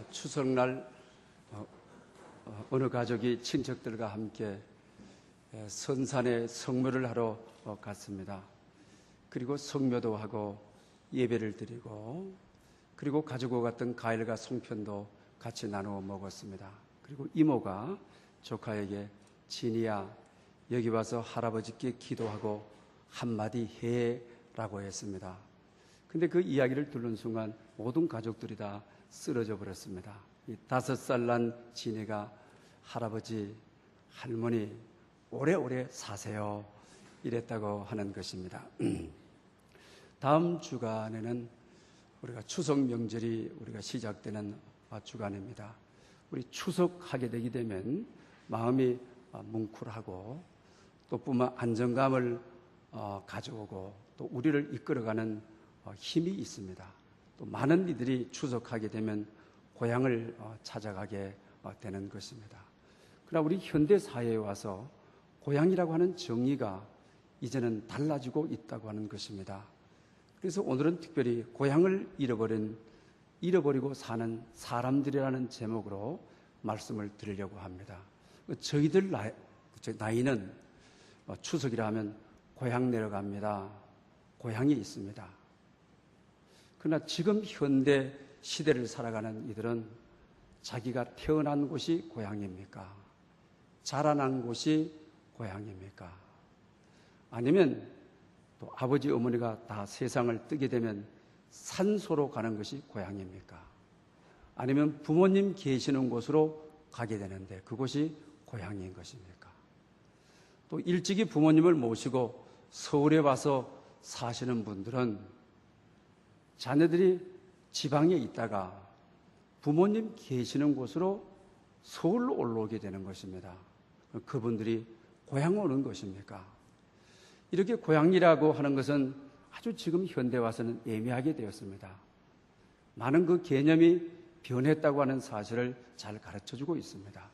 추석날 어느 가족이 친척들과 함께 선산에 성묘를 하러 갔습니다. 그리고 성묘도 하고 예배를 드리고 그리고 가지고 갔던 과일과 송편도 같이 나누어 먹었습니다. 그리고 이모가 조카에게 진이야 여기 와서 할아버지께 기도하고 한마디 해라고 했습니다. 근데 그 이야기를 들은 순간 모든 가족들이 다 쓰러져 버렸습니다. 이 5살 난 진이가 할아버지, 할머니 오래오래 사세요 이랬다고 하는 것입니다. 다음 주간에는 우리가 추석 명절이 우리가 시작되는 주간입니다. 우리 추석하게 되게 되면 마음이 뭉클하고 또 뿐만 안정감을 가져오고 또 우리를 이끌어가는 힘이 있습니다. 또 많은 이들이 추석하게 되면 고향을 찾아가게 되는 것입니다. 그러나 우리 현대 사회에 와서 고향이라고 하는 정의가 이제는 달라지고 있다고 하는 것입니다. 그래서 오늘은 특별히 고향을 잃어버리고 사는 사람들이라는 제목으로 말씀을 드리려고 합니다. 저희들 나이는 추석이라 하면 고향 내려갑니다. 고향이 있습니다. 그러나 지금 현대 시대를 살아가는 이들은 자기가 태어난 곳이 고향입니까? 자라난 곳이 고향입니까? 아니면 또 아버지 어머니가 다 세상을 뜨게 되면 산소로 가는 것이 고향입니까? 아니면 부모님 계시는 곳으로 가게 되는데 그곳이 고향인 것입니까? 또 일찍이 부모님을 모시고 서울에 와서 사시는 분들은 자녀들이 지방에 있다가 부모님 계시는 곳으로 서울로 올라오게 되는 것입니다. 그분들이 고향 오는 것입니까? 이렇게 고향이라고 하는 것은 아주 지금 현대 와서는 애매하게 되었습니다. 많은 그 개념이 변했다고 하는 사실을 잘 가르쳐주고 있습니다.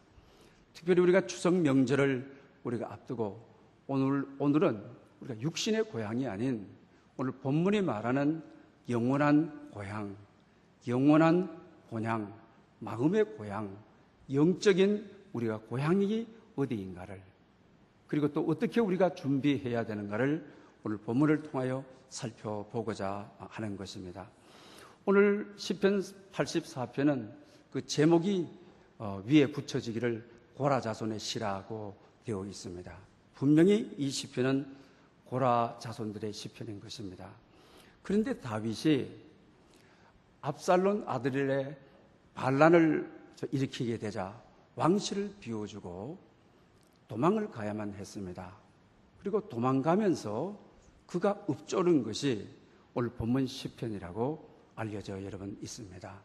특별히 우리가 추석 명절을 우리가 앞두고 오늘은 우리가 육신의 고향이 아닌 오늘 본문이 말하는 영원한 고향, 영원한 본향, 마음의 고향, 영적인 우리가 고향이 어디인가를 그리고 또 어떻게 우리가 준비해야 되는가를 오늘 본문을 통하여 살펴보고자 하는 것입니다. 오늘 시편 84편은 그 제목이 위에 붙여지기를 고라 자손의 시라고 되어 있습니다. 분명히 이 시편은 고라 자손들의 시편인 것입니다. 그런데 다윗이 압살론 아들의 반란을 일으키게 되자 왕실을 비워주고 도망을 가야만 했습니다. 그리고 도망가면서 그가 읊조른 것이 오늘 본문 시편이라고 알려져 여러분 있습니다.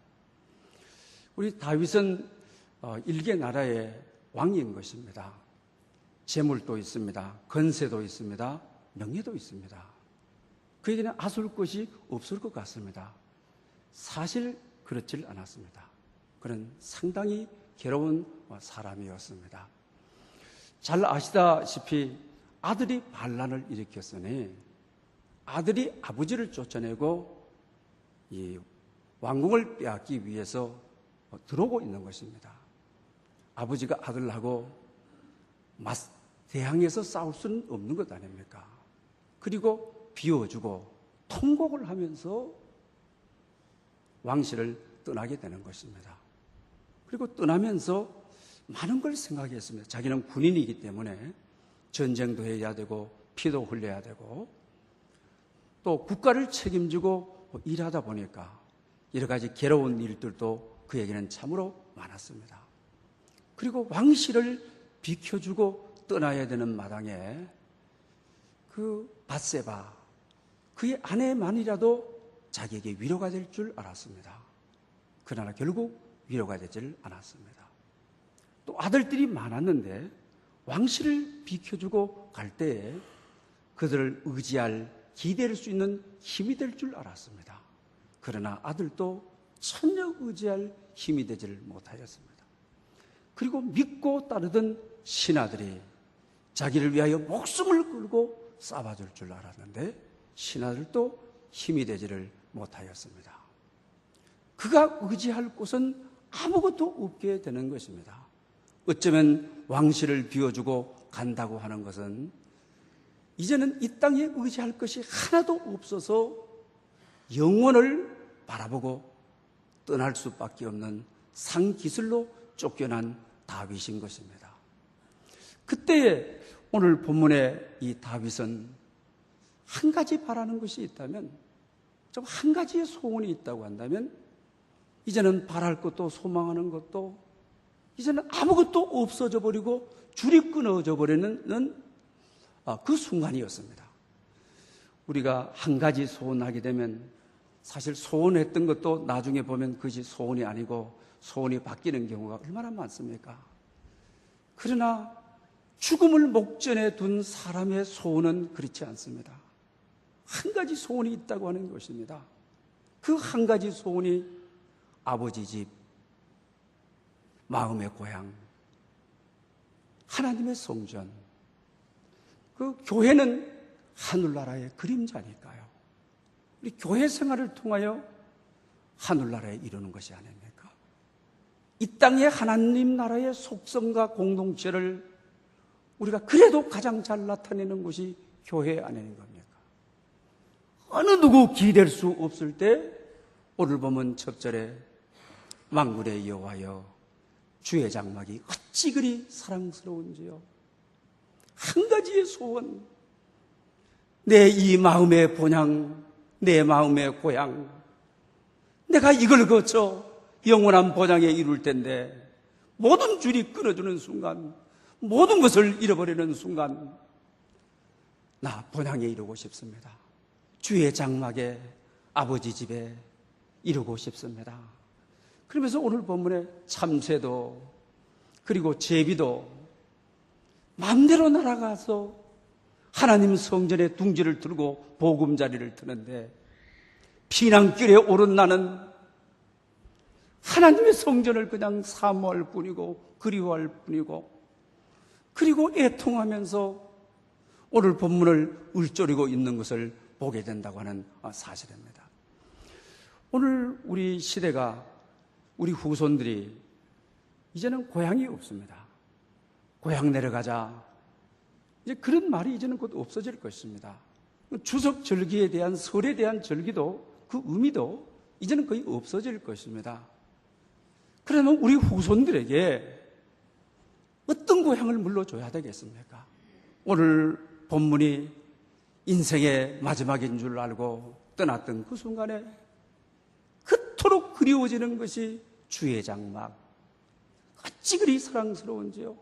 우리 다윗은 일개 나라의 왕인 것입니다. 재물도 있습니다. 건세도 있습니다. 명예도 있습니다. 그에게는 아쉬울 것이 없을 것 같습니다. 사실 그렇질 않았습니다. 그는 상당히 괴로운 사람이었습니다. 잘 아시다시피 아들이 반란을 일으켰으니 아들이 아버지를 쫓아내고 이 왕궁을 빼앗기 위해서 들어오고 있는 것입니다. 아버지가 아들하고 대항해서 싸울 수는 없는 것 아닙니까? 그리고 비워주고 통곡을 하면서 왕실을 떠나게 되는 것입니다. 그리고 떠나면서 많은 걸 생각했습니다. 자기는 군인이기 때문에 전쟁도 해야 되고 피도 흘려야 되고 또 국가를 책임지고 일하다 보니까 여러 가지 괴로운 일들도 그에게는 참으로 많았습니다. 그리고 왕실을 비켜주고 떠나야 되는 마당에 그 밧세바 그의 아내만이라도 자기에게 위로가 될 줄 알았습니다. 그러나 결국 위로가 되질 않았습니다. 또 아들들이 많았는데 왕실을 비켜주고 갈 때에 그들을 의지할 기댈 수 있는 힘이 될 줄 알았습니다. 그러나 아들도 전혀 의지할 힘이 되지를 못하였습니다. 그리고 믿고 따르던 신하들이 자기를 위하여 목숨을 걸고 싸워줄 줄 알았는데 신하들도 힘이 되지를 못하였습니다. 그가 의지할 곳은 아무것도 없게 되는 것입니다. 어쩌면 왕실을 비워주고 간다고 하는 것은 이제는 이 땅에 의지할 것이 하나도 없어서 영원을 바라보고 떠날 수밖에 없는 상기슬로 쫓겨난 다윗인 것입니다. 그때에 오늘 본문의 이 다윗은 한 가지 바라는 것이 있다면, 좀 한 가지의 소원이 있다고 한다면, 이제는 바랄 것도 소망하는 것도 이제는 아무것도 없어져 버리고 줄이 끊어져 버리는 그 순간이었습니다. 우리가 한 가지 소원하게 되면 사실 소원했던 것도 나중에 보면 그것이 소원이 아니고 소원이 바뀌는 경우가 얼마나 많습니까? 그러나 죽음을 목전에 둔 사람의 소원은 그렇지 않습니다. 한 가지 소원이 있다고 하는 것입니다. 그 한 가지 소원이 아버지 집, 마음의 고향, 하나님의 성전, 그 교회는 하늘나라의 그림자니까요. 우리 교회 생활을 통하여 하늘나라에 이루는 것이 아닙니까? 이 땅의 하나님 나라의 속성과 공동체를 우리가 그래도 가장 잘 나타내는 것이 교회 아닌 겁니까? 어느 누구 기댈 수 없을 때 오늘 보면 첫 절에 만군의 여호와여 주의 장막이 어찌 그리 사랑스러운지요. 한 가지의 소원, 내 이 마음의 본향, 내 마음의 고향, 내가 이걸 거쳐 영원한 본향에 이룰 텐데 모든 줄이 끊어주는 순간, 모든 것을 잃어버리는 순간 나 본향에 이루고 싶습니다. 주의 장막에, 아버지 집에 이루고 싶습니다. 그러면서 오늘 본문에 참새도 그리고 제비도 마음대로 날아가서 하나님 성전에 둥지를 들고 보금자리를 트는데, 피난길에 오른 나는 하나님의 성전을 그냥 사모할 뿐이고 그리워할 뿐이고, 그리고 애통하면서 오늘 본문을 울조리고 있는 것을 보게 된다고 하는 사실입니다. 오늘 우리 시대가, 우리 후손들이 이제는 고향이 없습니다. 고향 내려가자, 이제 그런 말이 이제는 곧 없어질 것입니다. 추석 절기에 대한, 설에 대한 절기도, 그 의미도 이제는 거의 없어질 것입니다. 그러면 우리 후손들에게 어떤 고향을 물려줘야 되겠습니까? 오늘 본문이 인생의 마지막인 줄 알고 떠났던 그 순간에 그토록 그리워지는 것이 주의 장막, 어찌 그리 사랑스러운지요.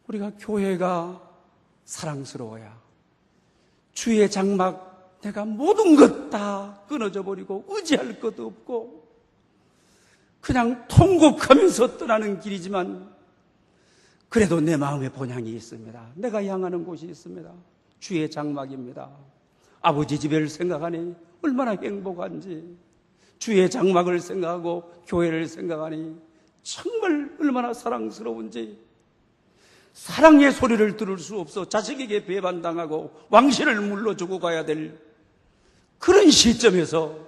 우리가 교회가 사랑스러워야 주의 장막, 내가 모든 것 다 끊어져 버리고 의지할 것도 없고 그냥 통곡하면서 떠나는 길이지만 그래도 내 마음의 본향이 있습니다. 내가 향하는 곳이 있습니다. 주의 장막입니다. 아버지 집을 생각하니 얼마나 행복한지, 주의 장막을 생각하고 교회를 생각하니 정말 얼마나 사랑스러운지, 사랑의 소리를 들을 수 없어 자식에게 배반당하고 왕실을 물러주고 가야 될 그런 시점에서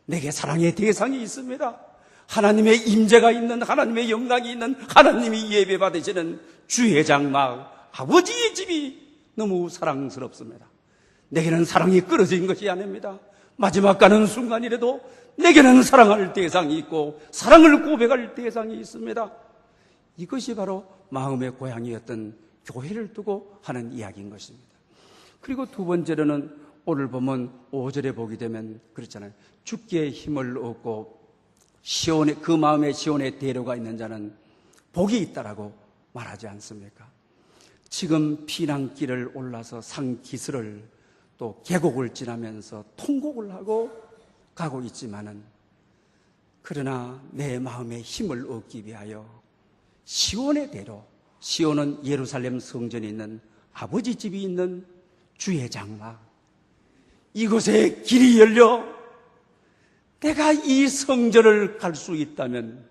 내게 사랑의 대상이 있습니다. 하나님의 임재가 있는, 하나님의 영광이 있는, 하나님이 예배받으시는 주의 장막, 아버지의 집이 너무 사랑스럽습니다. 내게는 사랑이 끊어진 것이 아닙니다. 마지막 가는 순간이라도 내게는 사랑할 대상이 있고 사랑을 고백할 대상이 있습니다. 이것이 바로 마음의 고향이었던 교회를 두고 하는 이야기인 것입니다. 그리고 두 번째로는 오늘 보면 5절에 보게 되면 그렇잖아요. 주께 힘을 얻고 시온의, 그 마음에 시온의 대로가 있는 자는 복이 있다라고 말하지 않습니까? 지금 피난길을 올라서 상기슬을 또 계곡을 지나면서 통곡을 하고 가고 있지만은, 그러나 내 마음에 힘을 얻기 위하여 시온의 대로, 시온은 예루살렘 성전이 있는 아버지 집이 있는 주의 장막, 이곳에 길이 열려 내가 이 성전을 갈 수 있다면,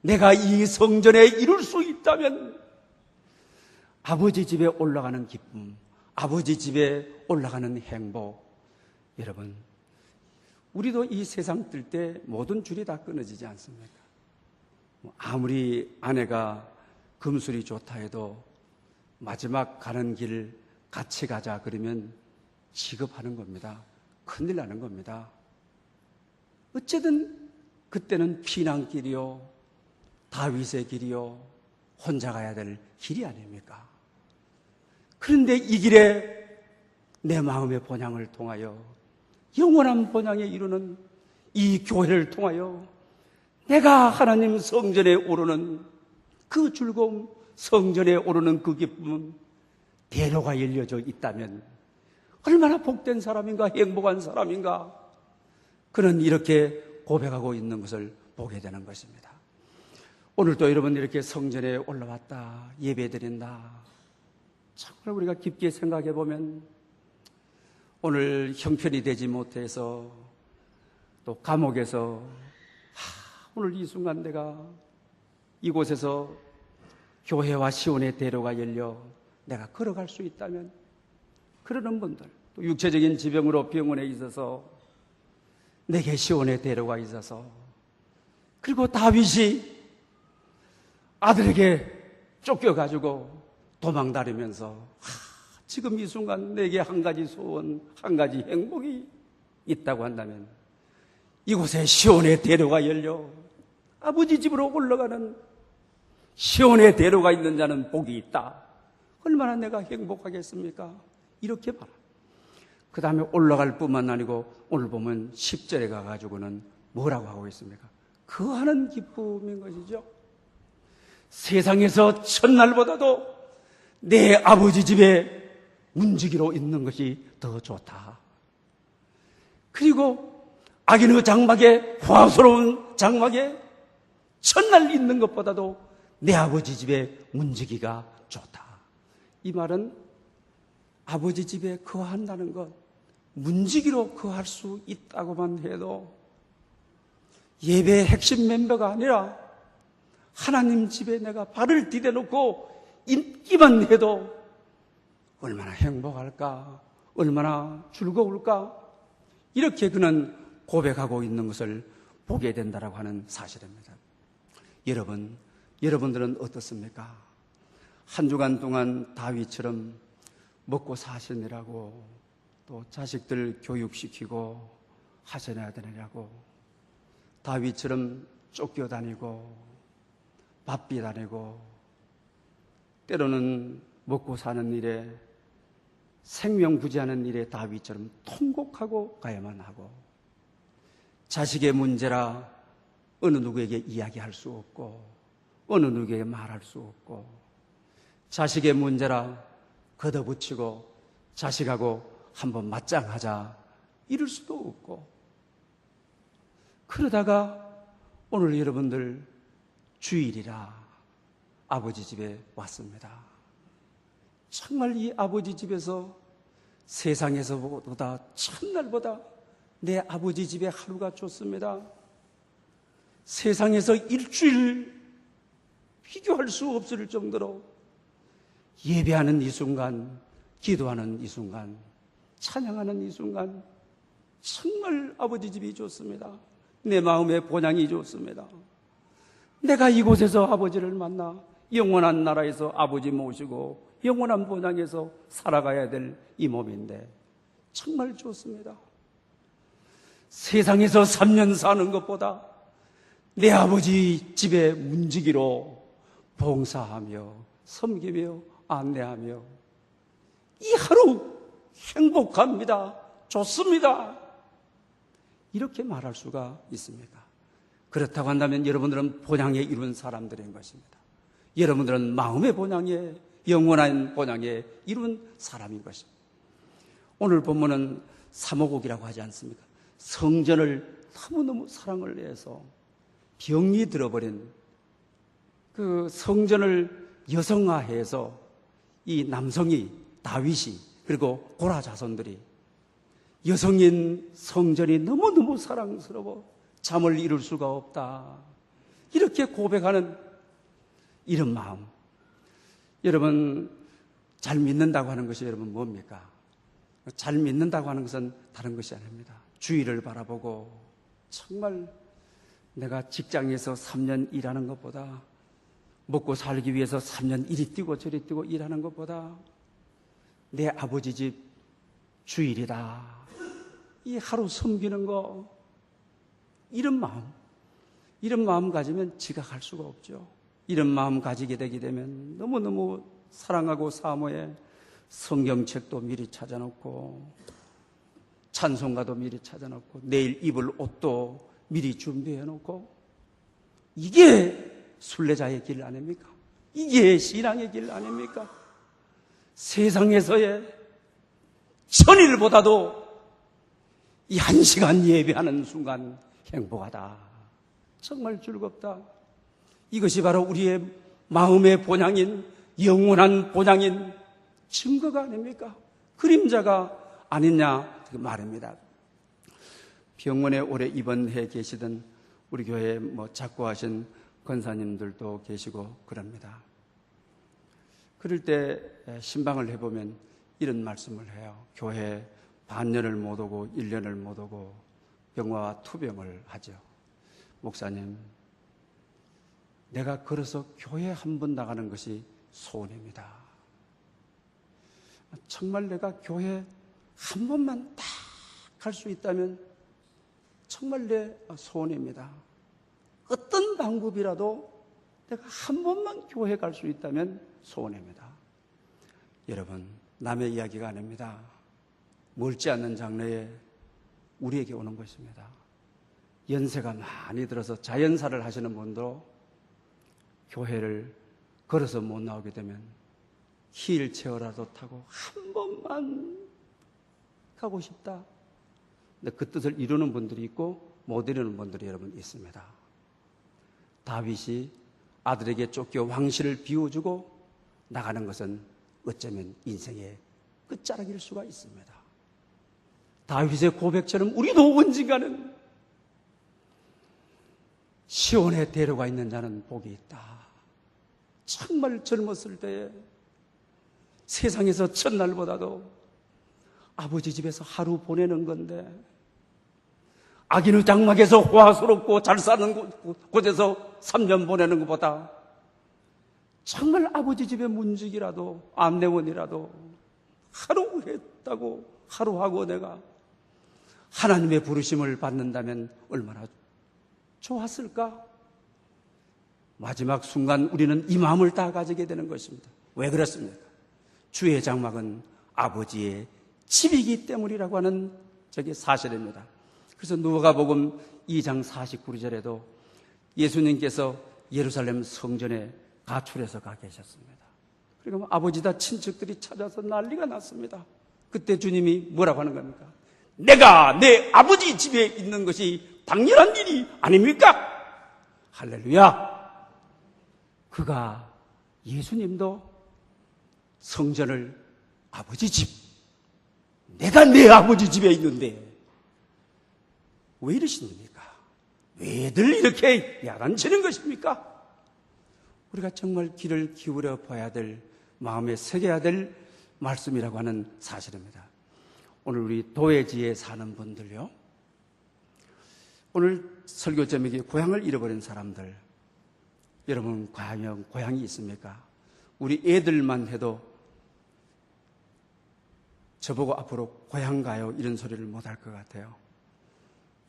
내가 이 성전에 이룰 수 있다면 아버지 집에 올라가는 기쁨, 아버지 집에 올라가는 행복, 여러분, 우리도 이 세상 뜰 때 모든 줄이 다 끊어지지 않습니까? 아무리 아내가 금술이 좋다 해도 마지막 가는 길 같이 가자 그러면 지급하는 겁니다. 큰일 나는 겁니다. 어쨌든 그때는 피난길이요, 다윗의 길이요, 혼자 가야 될 길이 아닙니까? 그런데 이 길에 내 마음의 본향을 통하여 영원한 본향에 이루는 이 교회를 통하여 내가 하나님 성전에 오르는 그 즐거움, 성전에 오르는 그 기쁨은 대로가 열려져 있다면 얼마나 복된 사람인가, 행복한 사람인가. 그는 이렇게 고백하고 있는 것을 보게 되는 것입니다. 오늘도 여러분 이렇게 성전에 올라왔다, 예배드린다. 정말 우리가 깊게 생각해 보면 오늘 형편이 되지 못해서 또 감옥에서 오늘 이 순간 내가 이곳에서 교회와 시온의 대로가 열려 내가 걸어갈 수 있다면, 그러는 분들, 또 육체적인 지병으로 병원에 있어서 내게 시온의 대로가 있어서, 그리고 다윗이 아들에게 쫓겨가지고 도망다니면서 지금 이 순간 내게 한 가지 소원, 한 가지 행복이 있다고 한다면 이곳에 시온의 대로가 열려 아버지 집으로 올라가는 시온의 대로가 있는 자는 복이 있다. 얼마나 내가 행복하겠습니까? 이렇게 말합니다. 그 다음에 올라갈 뿐만 아니고 오늘 보면 10절에 가가지고는 뭐라고 하고 있습니까? 거하는 기쁨인 것이죠. 세상에서 첫날보다도 내 아버지 집에 문지기로 있는 것이 더 좋다. 그리고 악인의 장막에, 화스러운 장막에 첫날 있는 것보다도 내 아버지 집에 문지기가 좋다. 이 말은 아버지 집에 거한다는 것, 문지기로 거할 수 있다고만 해도 예배의 핵심 멤버가 아니라 하나님 집에 내가 발을 디뎌놓고 있기만 해도 얼마나 행복할까, 얼마나 즐거울까, 이렇게 그는 고백하고 있는 것을 보게 된다라고 하는 사실입니다. 여러분들은 어떻습니까? 한 주간 동안 다윗처럼 먹고 사시느라고, 또 자식들 교육시키고 하셔야 되느냐고, 다윗처럼 쫓겨다니고 바삐 다니고 때로는 먹고 사는 일에, 생명 부지하는 일에 다윗처럼 통곡하고 가야만 하고, 자식의 문제라 어느 누구에게 이야기할 수 없고 어느 누구에게 말할 수 없고, 자식의 문제라 걷어붙이고 자식하고 한번 맞짱하자 이럴 수도 없고, 그러다가 오늘 여러분들 주일이라 아버지 집에 왔습니다. 정말 이 아버지 집에서 세상에서보다 첫날보다 내 아버지 집에 하루가 좋습니다. 세상에서 일주일 비교할 수 없을 정도로 예배하는 이 순간, 기도하는 이 순간, 찬양하는 이 순간, 정말 아버지 집이 좋습니다. 내 마음의 본향이 좋습니다. 내가 이곳에서 아버지를 만나 영원한 나라에서 아버지 모시고 영원한 본향에서 살아가야 될 이 몸인데 정말 좋습니다. 세상에서 3년 사는 것보다 내 아버지 집에 문지기로 봉사하며 섬기며 안내하며 이 하루 행복합니다. 좋습니다. 이렇게 말할 수가 있습니까? 그렇다고 한다면 여러분들은 본향에 이룬 사람들인 것입니다. 여러분들은 마음의 본향에, 영원한 본향에 이룬 사람인 것입니다. 오늘 본문은 사모곡이라고 하지 않습니까? 성전을 너무너무 사랑을 내서 병이 들어버린 그 성전을 여성화해서 이 남성이, 다윗이, 그리고 고라 자손들이 여성인 성전이 너무너무 사랑스러워 잠을 이룰 수가 없다, 이렇게 고백하는 이런 마음. 여러분, 잘 믿는다고 하는 것이 여러분 뭡니까? 잘 믿는다고 하는 것은 다른 것이 아닙니다. 주위를 바라보고 정말 내가 직장에서 3년 일하는 것보다, 먹고 살기 위해서 3년 이리 뛰고 저리 뛰고 일하는 것보다 내 아버지 집 주일이다, 이 하루 섬기는 거, 이런 마음 가지면 지각할 수가 없죠. 이런 마음 가지게 되게 되면 너무너무 사랑하고 사모해 성경책도 미리 찾아놓고 찬송가도 미리 찾아놓고 내일 입을 옷도 미리 준비해놓고, 이게 순례자의 길 아닙니까? 이게 신앙의 길 아닙니까? 세상에서의 천일보다도 이 1시간 예배하는 순간 행복하다, 정말 즐겁다. 이것이 바로 우리의 마음의 본향인, 영원한 본향인 증거가 아닙니까? 그림자가 아니냐 그 말입니다. 병원에 오래 입원해 계시던 우리 교회에 작고하신 권사님들도 계시고 그럽니다. 그럴 때 신방을 해보면 이런 말씀을 해요. 교회 반년을 못 오고 1년을 못 오고 병화와 투병을 하죠. 목사님, 내가 걸어서 교회 한 번 나가는 것이 소원입니다. 정말 내가 교회 한 번만 딱 갈 수 있다면 정말 내 소원입니다. 어떤 방법이라도 내가 한 번만 교회 갈 수 있다면 소원입니다. 여러분, 남의 이야기가 아닙니다. 멀지 않는 장래에 우리에게 오는 것입니다. 연세가 많이 들어서 자연사를 하시는 분도 교회를 걸어서 못 나오게 되면 휠체어라도 타고 한 번만 가고 싶다. 근데 그 뜻을 이루는 분들이 있고 못 이루는 분들이 여러분 있습니다. 다윗이 아들에게 쫓겨 왕실을 비워주고 나가는 것은 어쩌면 인생의 끝자락일 수가 있습니다. 다윗의 고백처럼 우리도 언젠가는 시온에 데려가 있는 자는 복이 있다. 정말 젊었을 때에 세상에서 첫날보다도 아버지 집에서 하루 보내는 건데, 악인의 장막에서 호화스럽고 잘 사는 곳에서 3년 보내는 것보다 정말 아버지 집의 문직이라도 암내원이라도 하루 했다고 하루하고 내가 하나님의 부르심을 받는다면 얼마나 좋았을까? 마지막 순간 우리는 이 마음을 다 가지게 되는 것입니다. 왜 그렇습니까? 주의 장막은 아버지의 집이기 때문이라고 하는 저게 사실입니다. 그래서 누가복음 2장 49절에도 예수님께서 예루살렘 성전에 가출해서 가 계셨습니다. 그리고 아버지다 친척들이 찾아서 난리가 났습니다. 그때 주님이 뭐라고 하는 겁니까? 내가 내 아버지 집에 있는 것이 당연한 일이 아닙니까? 할렐루야! 그가 예수님도 성전을 아버지 집, 내가 내 아버지 집에 있는데 왜 이러십니까? 왜들 이렇게 야단치는 것입니까? 우리가 정말 귀를 기울여 봐야 될, 마음에 새겨야 될 말씀이라고 하는 사실입니다. 오늘 우리 도회지에 사는 분들요, 오늘 설교 제목이 고향을 잃어버린 사람들, 여러분 과연 고향이 있습니까? 우리 애들만 해도 저보고 앞으로 고향 가요 이런 소리를 못할 것 같아요.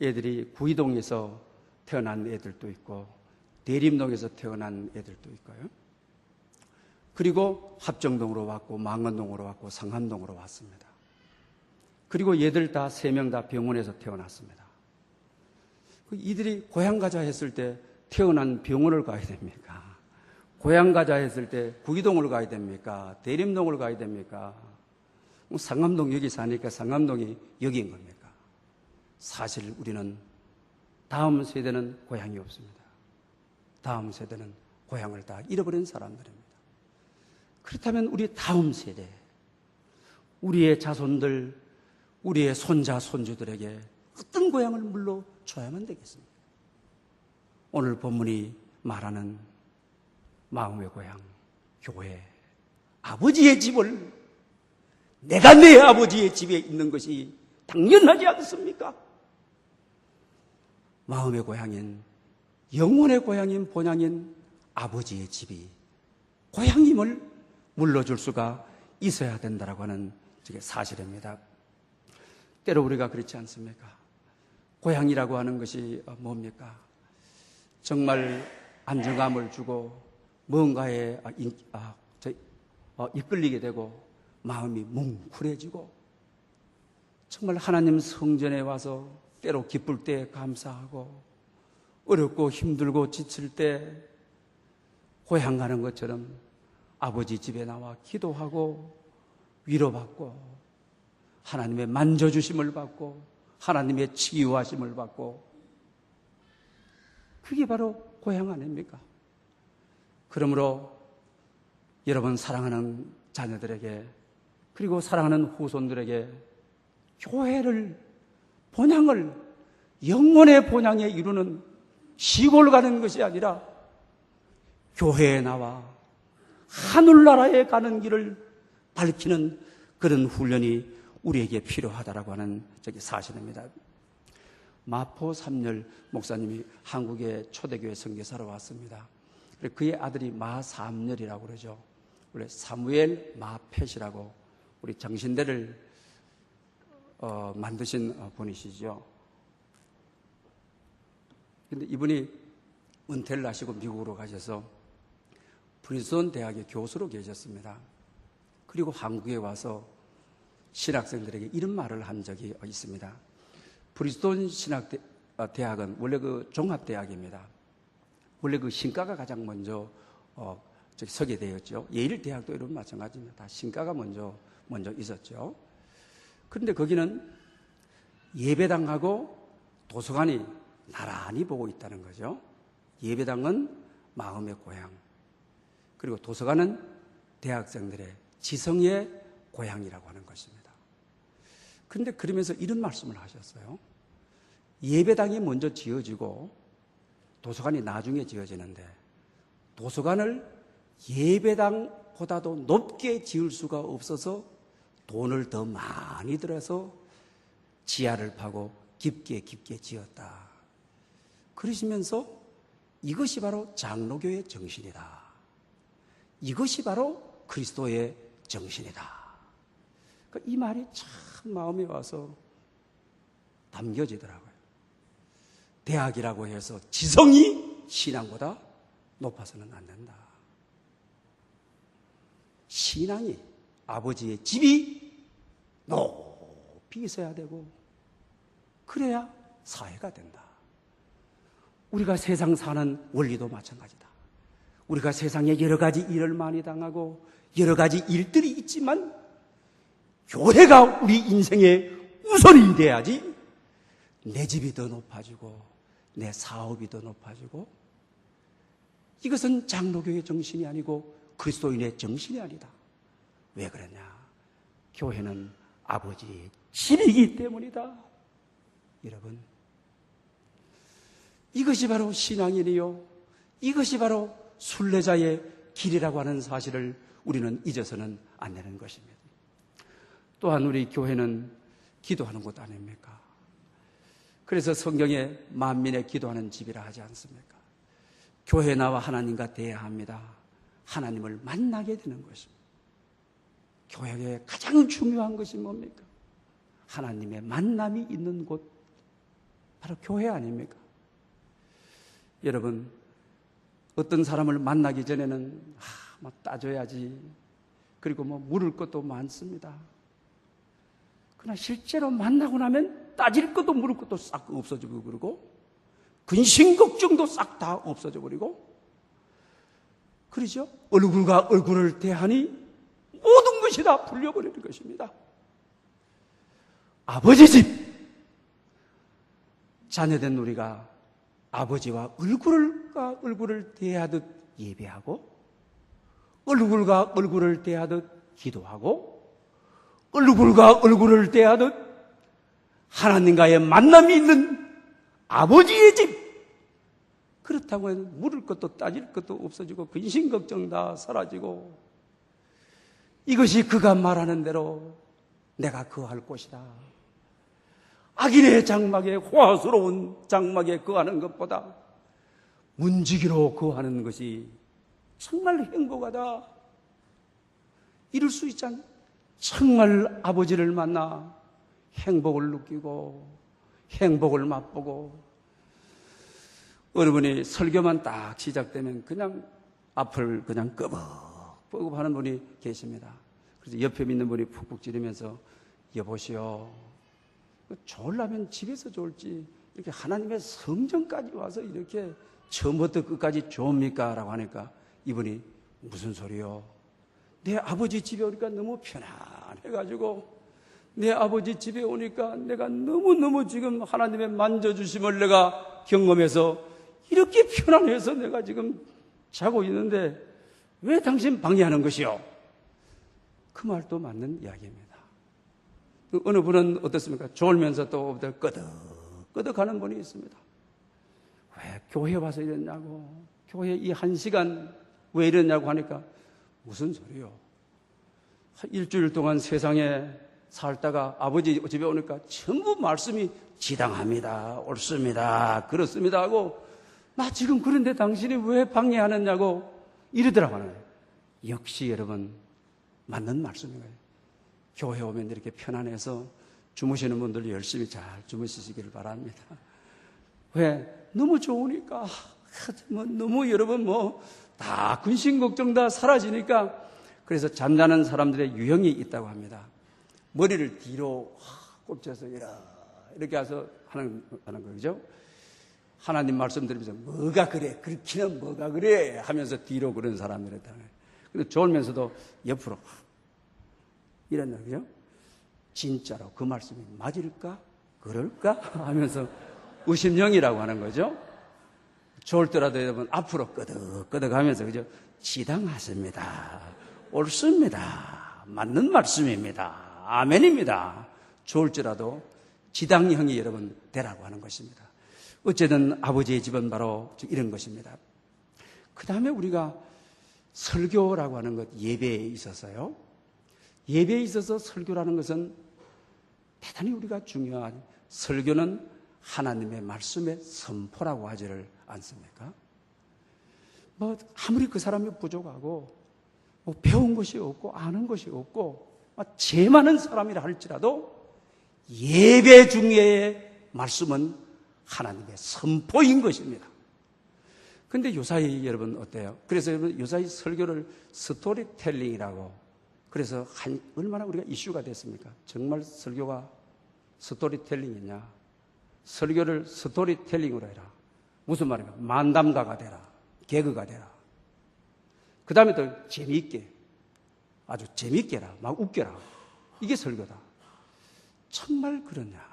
애들이 구이동에서 태어난 애들도 있고 대림동에서 태어난 애들도 있고요. 그리고 합정동으로 왔고 망원동으로 왔고 상암동으로 왔습니다. 그리고 얘들 다 3명 다 병원에서 태어났습니다. 이들이 고향 가자 했을 때 태어난 병원을 가야 됩니까? 고향 가자 했을 때 구이동을 가야 됩니까? 대림동을 가야 됩니까? 상암동 여기 사니까 상암동이 여기인 겁니까? 사실 우리는 다음 세대는 고향이 없습니다. 다음 세대는 고향을 다 잃어버린 사람들입니다. 그렇다면 우리 다음 세대, 우리의 자손들, 우리의 손자, 손주들에게 어떤 고향을 물려줘야만 되겠습니까? 오늘 본문이 말하는 마음의 고향, 교회, 아버지의 집을, 내가 내 아버지의 집에 있는 것이 당연하지 않습니까? 마음의 고향인 영혼의 고향인 본향인 아버지의 집이 고향임을 물러줄 수가 있어야 된다라고 하는 사실입니다. 때로 우리가 그렇지 않습니까? 고향이라고 하는 것이 뭡니까? 정말 안정감을 주고 뭔가에 이끌리게 되고 마음이 뭉클해지고 정말 하나님 성전에 와서 때로 기쁠 때 감사하고 어렵고 힘들고 지칠 때 고향 가는 것처럼 아버지 집에 나와 기도하고 위로받고 하나님의 만져주심을 받고 하나님의 치유하심을 받고 그게 바로 고향 아닙니까? 그러므로 여러분 사랑하는 자녀들에게 그리고 사랑하는 후손들에게 교회를 본향을 영혼의 본향에 이루는 시골 가는 것이 아니라 교회에 나와 하늘나라에 가는 길을 밝히는 그런 훈련이 우리에게 필요하다라고 하는 사실입니다. 마포 삼열 목사님이 한국의 초대교회 선교사로 왔습니다. 그의 아들이 마삼열이라고 그러죠. 원래 사무엘 마펫이라고 우리 정신대를 만드신 분이시죠. 근데 이분이 은퇴를 하시고 미국으로 가셔서 프린스턴 대학의 교수로 계셨습니다. 그리고 한국에 와서 신학생들에게 이런 말을 한 적이 있습니다. 프린스턴 신학대학은 원래 그 종합대학입니다. 원래 그 신과가 가장 먼저 서게 되었죠. 예일 대학도 이런 마찬가지입니다. 다 신과가 먼저 있었죠. 그런데 거기는 예배당하고 도서관이 나란히 보고 있다는 거죠. 예배당은 마음의 고향, 그리고 도서관은 대학생들의 지성의 고향이라고 하는 것입니다. 그런데 그러면서 이런 말씀을 하셨어요. 예배당이 먼저 지어지고 도서관이 나중에 지어지는데 도서관을 예배당보다도 높게 지을 수가 없어서 돈을 더 많이 들여서 지하를 파고 깊게 지었다. 그러시면서 이것이 바로 장로교의 정신이다. 이것이 바로 그리스도의 정신이다. 이 말이 참 마음에 와서 담겨지더라고요. 대학이라고 해서 지성이 신앙보다 높아서는 안 된다. 신앙이 아버지의 집이 높이 있어야 되고 그래야 사회가 된다. 우리가 세상 사는 원리도 마찬가지다. 우리가 세상에 여러 가지 일을 많이 당하고 여러 가지 일들이 있지만 교회가 우리 인생의 우선이 돼야지 내 집이 더 높아지고 내 사업이 더 높아지고 이것은 장로교의 정신이 아니고 그리스도인의 정신이 아니다. 왜 그러냐? 교회는 아버지의 집이기 때문이다. 여러분, 이것이 바로 신앙이니요, 이것이 바로 순례자의 길이라고 하는 사실을 우리는 잊어서는 안 되는 것입니다. 또한 우리 교회는 기도하는 곳 아닙니까? 그래서 성경에 만민의 기도하는 집이라 하지 않습니까? 교회에 나와 하나님과 대해야 합니다. 하나님을 만나게 되는 것입니다. 교회에 가장 중요한 것이 뭡니까? 하나님의 만남이 있는 곳, 바로 교회 아닙니까? 여러분, 어떤 사람을 만나기 전에는 따져야지, 그리고 물을 것도 많습니다. 그러나 실제로 만나고 나면 따질 것도 물을 것도 싹 없어지고 그러고 근심 걱정도 싹 다 없어져 버리고 그러죠? 얼굴과 얼굴을 대하니 모든 것이 다 풀려버리는 것입니다. 아버지 집, 자녀된 우리가 아버지와 얼굴과 얼굴을 대하듯 예배하고 얼굴과 얼굴을 대하듯 기도하고 얼굴과 얼굴을 대하듯 하나님과의 만남이 있는 아버지의 집, 그렇다고 해서 물을 것도 따질 것도 없어지고 근심 걱정 다 사라지고 이것이 그가 말하는 대로 내가 거할 곳이다. 악인의 장막에, 호화스러운 장막에 거하는 것보다 문지기로 거하는 것이 정말 행복하다. 이룰 수 있잖아요. 정말 아버지를 만나 행복을 느끼고 행복을 맛보고, 어느 분이 설교만 딱 시작되면 그냥 앞을 그냥 끄벅끄벅 하는 분이 계십니다. 그래서 옆에 있는 분이 푹푹 찌르면서 여보시오, 좋으려면 집에서 좋을지 이렇게 하나님의 성전까지 와서 이렇게 처음부터 끝까지 좋습니까? 라고 하니까 이분이 무슨 소리요? 내 아버지 집에 오니까 너무 편안해가지고, 내 아버지 집에 오니까 내가 너무너무 지금 하나님의 만져주심을 내가 경험해서 이렇게 편안해서 내가 지금 자고 있는데 왜 당신 방해하는 것이요? 그 말도 맞는 이야기입니다. 어느 분은 어떻습니까? 졸면서 또 끄덕끄덕 하는 분이 있습니다. 왜 교회 와서 이랬냐고, 교회 이 1시간 왜 이랬냐고 하니까 무슨 소리요? 일주일 동안 세상에 살다가 아버지 집에 오니까 전부 말씀이 지당합니다, 옳습니다, 그렇습니다 하고, 나 지금 그런데 당신이 왜 방해하느냐고 이러더라고요. 역시 여러분 맞는 말씀인 거예요. 교회 오면 이렇게 편안해서 주무시는 분들 열심히 잘 주무시기를 바랍니다. 왜? 너무 좋으니까, 너무 여러분 다 근심 걱정 다 사라지니까. 그래서 잠자는 사람들의 유형이 있다고 합니다. 머리를 뒤로 꼽쳐서 이렇게 해서 하는 거죠. 하나님 말씀 들으면서 뭐가 그래, 그렇기는 뭐가 그래 하면서 뒤로 그런 사람들이 있다는 거예요. 그리고 졸면서도 옆으로 이런 거죠. 진짜로 그 말씀이 맞을까? 그럴까? 하면서 의심령이라고 하는 거죠. 좋을 때라도 여러분 앞으로 끄덕끄덕 하면서, 그죠? 지당하십니다, 옳습니다, 맞는 말씀입니다, 아멘입니다. 좋을지라도 지당형이 여러분 되라고 하는 것입니다. 어쨌든 아버지의 집은 바로 이런 것입니다. 그 다음에 우리가 설교라고 하는 것, 예배에 있어서요. 예배에 있어서 설교라는 것은 대단히 우리가 중요한, 설교는 하나님의 말씀의 선포라고 하지를 않습니까? 아무리 그 사람이 부족하고 배운 것이 없고 아는 것이 없고 죄 많은 사람이라 할지라도 예배 중에의 말씀은 하나님의 선포인 것입니다. 근데 요사이 여러분 어때요? 그래서 여러분 요사이 설교를 스토리텔링이라고, 그래서 얼마나 우리가 이슈가 됐습니까? 정말 설교가 스토리텔링이냐? 설교를 스토리텔링으로 해라. 무슨 말입니까? 만담가가 되라, 개그가 되라. 그 다음에 또 재미있게, 아주 재미있게 해라, 막 웃겨라. 이게 설교다. 정말 그러냐?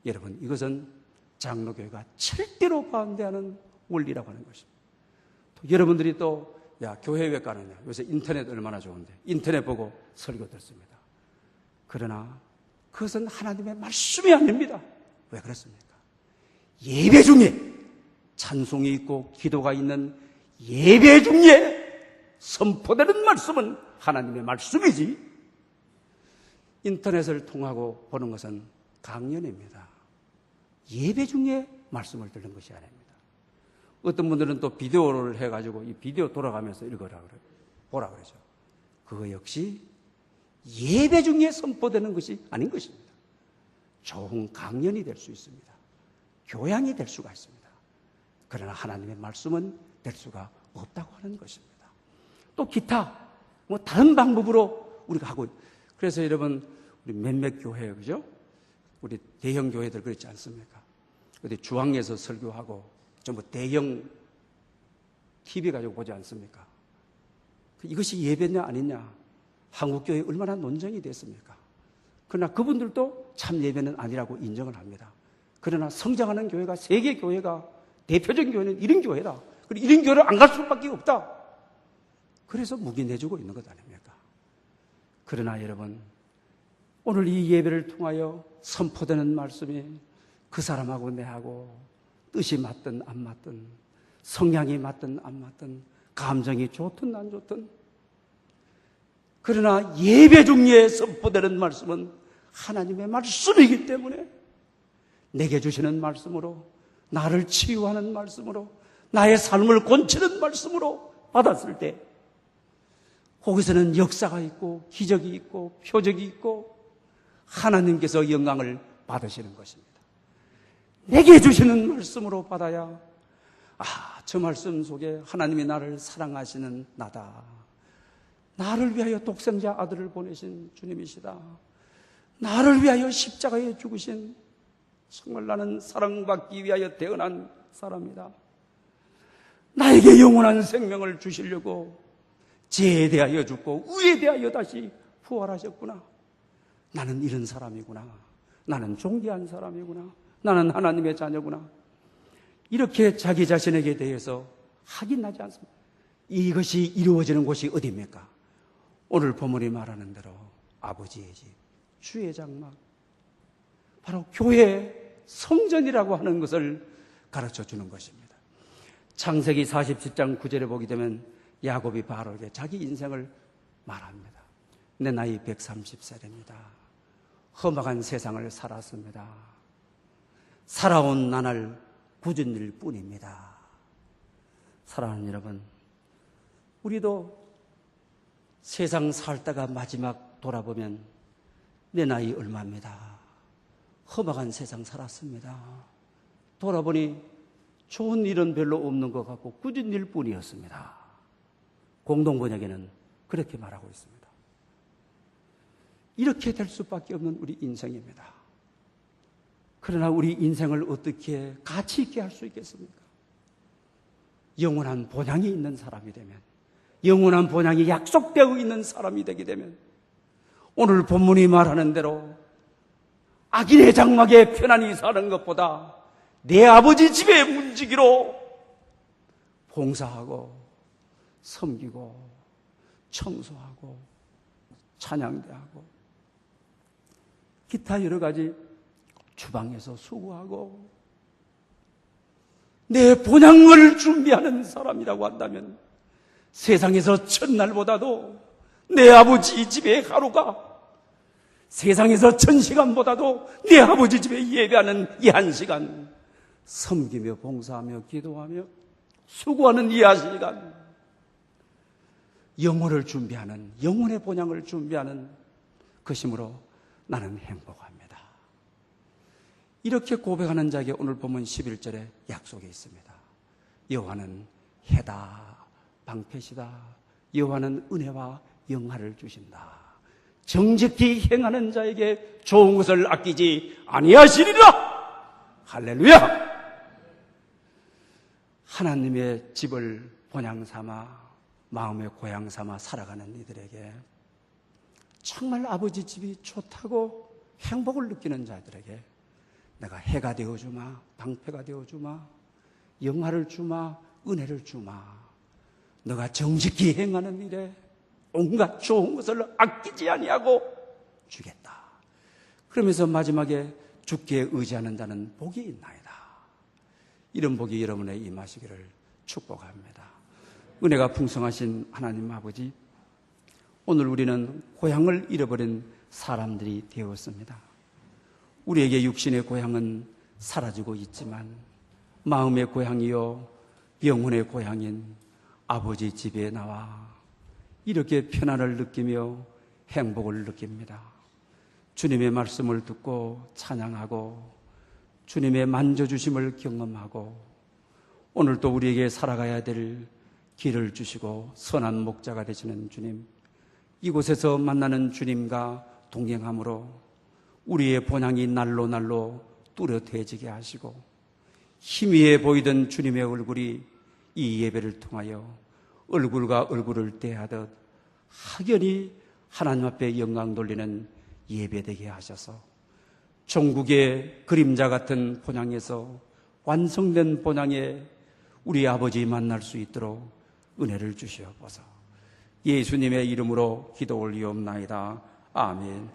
여러분, 이것은 장로교회가 절대로 반대하는 원리라고 하는 것입니다. 또 여러분들이 또 교회 왜 가느냐? 요새 인터넷 얼마나 좋은데 인터넷 보고 설교 듣습니다. 그러나 그것은 하나님의 말씀이 아닙니다. 왜 그렇습니까? 예배 중에 찬송이 있고 기도가 있는 예배 중에 선포되는 말씀은 하나님의 말씀이지, 인터넷을 통하고 보는 것은 강연입니다. 예배 중에 말씀을 듣는 것이 아닙니다. 어떤 분들은 또 비디오를 해가지고 이 비디오 돌아가면서 읽어라 그래요. 보라 그러죠. 그거 역시 예배 중에 선포되는 것이 아닌 것입니다. 좋은 강연이 될 수 있습니다. 교양이 될 수가 있습니다. 그러나 하나님의 말씀은 될 수가 없다고 하는 것입니다. 또 기타 다른 방법으로 우리가 하고, 그래서 여러분 우리 몇몇 교회, 그죠? 우리 대형 교회들 그렇지 않습니까? 어디 주황에서 설교하고 전부 대형 TV 가지고 보지 않습니까? 이것이 예배냐 아니냐, 한국교회 얼마나 논쟁이 됐습니까? 그러나 그분들도 참 예배는 아니라고 인정을 합니다. 그러나 성장하는 교회가, 세계 교회가, 대표적인 교회는 이런 교회다. 그리고 이런 교회를 안 갈 수밖에 없다. 그래서 묵인해주고 있는 것 아닙니까? 그러나 여러분, 오늘 이 예배를 통하여 선포되는 말씀이 그 사람하고 내하고 뜻이 맞든 안 맞든, 성향이 맞든 안 맞든, 감정이 좋든 안 좋든, 그러나 예배 중에 선포되는 말씀은 하나님의 말씀이기 때문에 내게 주시는 말씀으로, 나를 치유하는 말씀으로, 나의 삶을 건치는 말씀으로 받았을 때 거기서는 역사가 있고 기적이 있고 표적이 있고 하나님께서 영광을 받으시는 것입니다. 내게 주시는 말씀으로 받아야 저 말씀 속에 하나님이 나를 사랑하시는 나다. 나를 위하여 독생자 아들을 보내신 주님이시다. 나를 위하여 십자가에 죽으신 정말 나는 사랑받기 위하여 태어난 사람이다. 나에게 영원한 생명을 주시려고 죄에 대하여 죽고 의에 대하여 다시 부활하셨구나. 나는 이런 사람이구나. 나는 존귀한 사람이구나. 나는 하나님의 자녀구나. 이렇게 자기 자신에게 대해서 확인하지 않습니다. 이것이 이루어지는 곳이 어디입니까? 오늘 본문이 말하는 대로 아버지의 집, 주의 장막, 바로 교회 성전이라고 하는 것을 가르쳐 주는 것입니다. 창세기 47장 9절에 보게 되면 야곱이 바로에게 자기 인생을 말합니다. 내 나이 130살입니다. 험악한 세상을 살았습니다. 살아온 나날 굳은 일 뿐입니다. 사랑하는 여러분, 우리도 세상 살다가 마지막 돌아보면 내 나이 얼마입니다. 험악한 세상 살았습니다. 돌아보니 좋은 일은 별로 없는 것 같고 굳은 일 뿐이었습니다. 공동번역에는 그렇게 말하고 있습니다. 이렇게 될 수밖에 없는 우리 인생입니다. 그러나 우리 인생을 어떻게 가치 있게 할 수 있겠습니까? 영원한 본향이 있는 사람이 되면, 영원한 본향이 약속되어 있는 사람이 되게 되면, 오늘 본문이 말하는 대로 악인의 장막에 편안히 사는 것보다 내 아버지 집에 문지기로 봉사하고 섬기고 청소하고 찬양대하고 기타 여러 가지 주방에서 수고하고 내 본향을 준비하는 사람이라고 한다면 세상에서 첫날보다도 내 아버지 집의 하루가 세상에서 1000시간보다도 내 아버지 집에 예배하는 이 1시간, 섬기며 봉사하며 기도하며 수고하는 이 1시간, 영혼을 준비하는, 영혼의 본향을 준비하는 것이므로 나는 행복합니다. 이렇게 고백하는 자에게 오늘 본문 11절에 약속이 있습니다. 여호와는 해다 방패시다. 여호와는 은혜와 영화를 주신다. 정직히 행하는 자에게 좋은 것을 아끼지 아니하시리라. 할렐루야. 하나님의 집을 본향 삼아 마음의 고향 삼아 살아가는 이들에게, 정말 아버지 집이 좋다고 행복을 느끼는 자들에게 내가 해가 되어주마, 방패가 되어주마, 영화를 주마, 은혜를 주마. 너가 정직히 행하는 일에 온갖 좋은 것을 아끼지 아니하고 주겠다. 그러면서 마지막에 주께 의지하는 자는 복이 있나이다. 이런 복이 여러분에 임하시기를 축복합니다. 은혜가 풍성하신 하나님 아버지, 오늘 우리는 고향을 잃어버린 사람들이 되었습니다. 우리에게 육신의 고향은 사라지고 있지만 마음의 고향이요 영혼의 고향인 아버지 집에 나와 이렇게 편안을 느끼며 행복을 느낍니다. 주님의 말씀을 듣고 찬양하고 주님의 만져주심을 경험하고 오늘 또 우리에게 살아가야 될 길을 주시고 선한 목자가 되시는 주님, 이곳에서 만나는 주님과 동행함으로 우리의 본향이 날로 날로 뚜렷해지게 하시고 희미해 보이던 주님의 얼굴이 이 예배를 통하여 얼굴과 얼굴을 대하듯 확연히 하나님 앞에 영광 돌리는 예배되게 하셔서 종국의 그림자 같은 본향에서 완성된 본향에 우리 아버지 만날 수 있도록 은혜를 주시옵소서. 예수님의 이름으로 기도 올리옵나이다. 아멘.